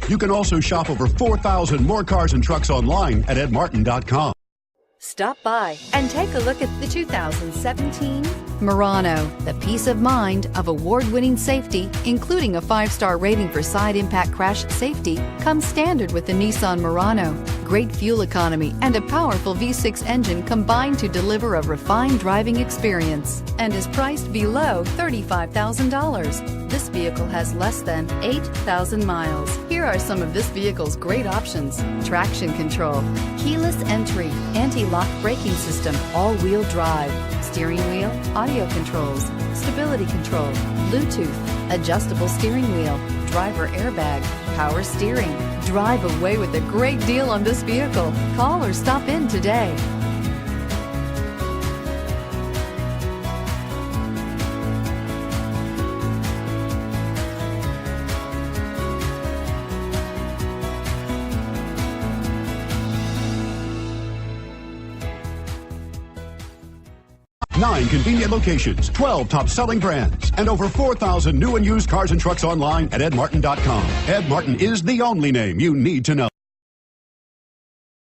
You can also shop over 4,000 more cars and trucks online at edmartin.com. Stop by and take a look at the 2017 Murano. The peace of mind of award-winning safety, including a 5-star rating for side impact crash safety, comes standard with the Nissan Murano. Great fuel economy and a powerful V6 engine combine to deliver a refined driving experience and is priced below $35,000. This vehicle has less than 8,000 miles. Here are some of this vehicle's great options: traction control, keyless entry, anti-lock braking system, all-wheel drive, steering wheel audio controls, stability control, Bluetooth, adjustable steering wheel, driver airbag, power steering. Drive away with a great deal on this vehicle. Call or stop in today. Nine convenient locations, 12 top-selling brands, and over 4,000 new and used cars and trucks online at edmartin.com. Ed Martin is the only name you need to know.